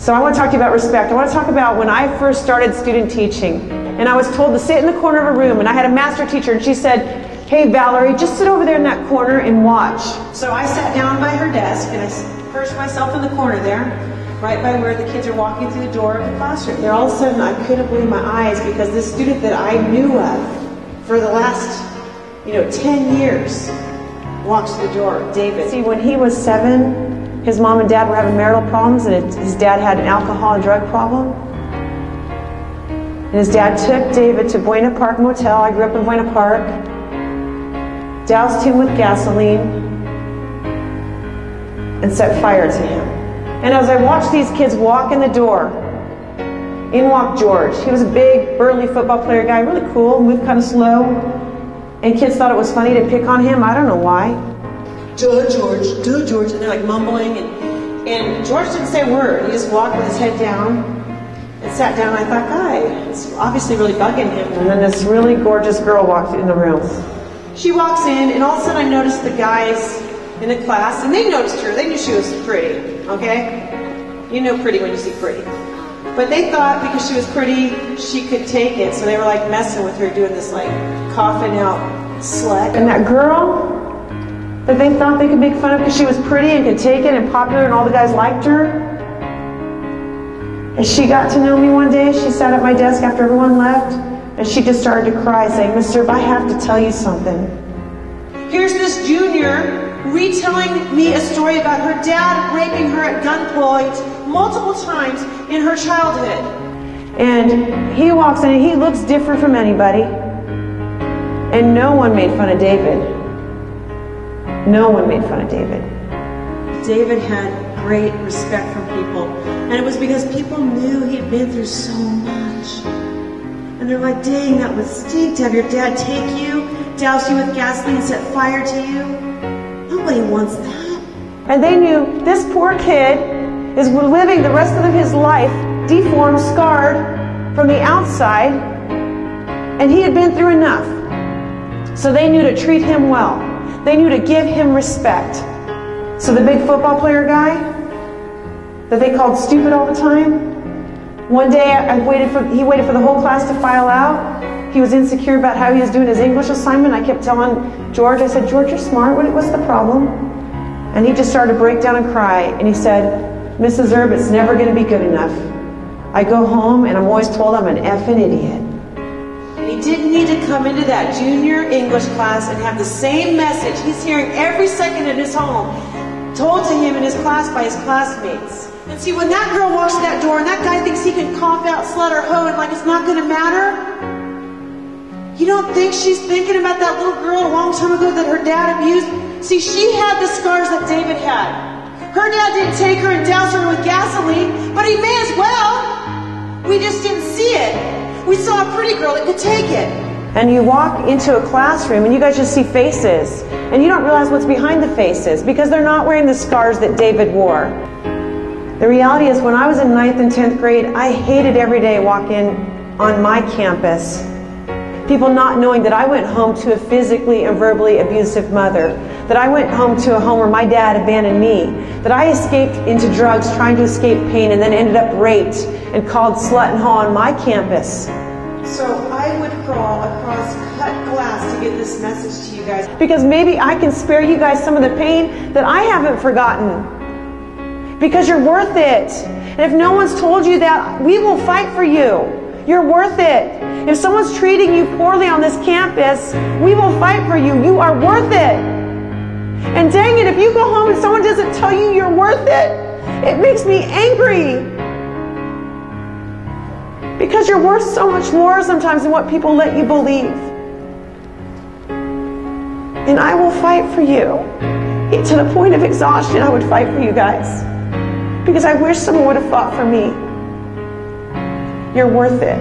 So I want to talk to you about respect. I want to talk about when I first started student teaching, and I was told to sit in the corner of a room, and I had a master teacher, and she said, "Hey Valerie, just sit over there in that corner and watch." So I sat down by her desk, and I perched myself in the corner there, right by where the kids are walking through the door of the classroom. There all of a sudden I couldn't believe my eyes, because this student that I knew of for the last 10 years walks through the door, David. See, when he was 7, his mom and dad were having marital problems, and his dad had an alcohol and drug problem. And his dad took David to Buena Park Motel. I grew up in Buena Park. Doused him with gasoline and set fire to him. And as I watched these kids walk in the door, in walked George. He was a big, burly football player guy, really cool, moved kind of slow. And kids thought it was funny to pick on him. I don't know why. Duh, George, duh, George. And they're like mumbling. And George didn't say a word. He just walked with his head down and sat down. I thought, it's obviously really bugging him. And then this really gorgeous girl walked in the room. She walks in, and all of a sudden I noticed the guys in the class, and they noticed her. They knew she was pretty, okay? You know pretty when you see pretty. But they thought because she was pretty, she could take it. So they were like messing with her, doing this like coughing out slut. And that girl that they thought they could make fun of because she was pretty and could take it and popular and all the guys liked her. And she got to know me one day. She sat at my desk after everyone left, and she just started to cry, saying, "Miss Erb, I have to tell you something. Here's this junior retelling me a story about her dad raping her at gunpoint multiple times in her childhood." And he walks in and he looks different from anybody. And no one made fun of David. No one made fun of David. David had great respect from people. And it was because people knew he had been through so much. And they're like, "Dang, that would stink to have your dad take you, douse you with gasoline, and set fire to you. Nobody wants that." And they knew this poor kid is living the rest of his life deformed, scarred from the outside, and he had been through enough. So they knew to treat him well. They knew to give him respect. So the big football player guy that they called stupid all the time, one day he waited for the whole class to file out. He was insecure about how he was doing his English assignment. I kept telling George, I said, "George, you're smart. What's the problem?" And he just started to break down and cry. And he said, "Mrs. Erb, it's never going to be good enough. I go home and I'm always told I'm an effing idiot." And he didn't need to come into that junior English class and have the same message he's hearing every second in his home told to him in his class by his classmates. And see, when that girl walks to that door and that guy thinks he can cough out, slut, or hoe, and like it's not going to matter, you don't think she's thinking about that little girl a long time ago that her dad abused? See, she had the scars that David had. Her dad didn't take her and douse her with gasoline, but he may as well. We just didn't see it. We saw a pretty girl that could take it. And you walk into a classroom and you guys just see faces, and you don't realize what's behind the faces because they're not wearing the scars that David wore. The reality is, when I was in 9th and 10th grade, I hated every day walking on my campus. People not knowing that I went home to a physically and verbally abusive mother, that I went home to a home where my dad abandoned me, that I escaped into drugs trying to escape pain and then ended up raped and called slut and hoe on my campus. So I would crawl across cut glass to get this message to you guys, because maybe I can spare you guys some of the pain that I haven't forgotten. Because you're worth it. And if no one's told you that, we will fight for you. You're worth it. If someone's treating you poorly on this campus, we will fight for you. You are worth it. And dang it, if you go home and someone doesn't tell you you're worth it, it makes me angry. Because you're worth so much more sometimes than what people let you believe. And I will fight for you. To the point of exhaustion, I would fight for you guys. Because I wish someone would have fought for me. You're worth it.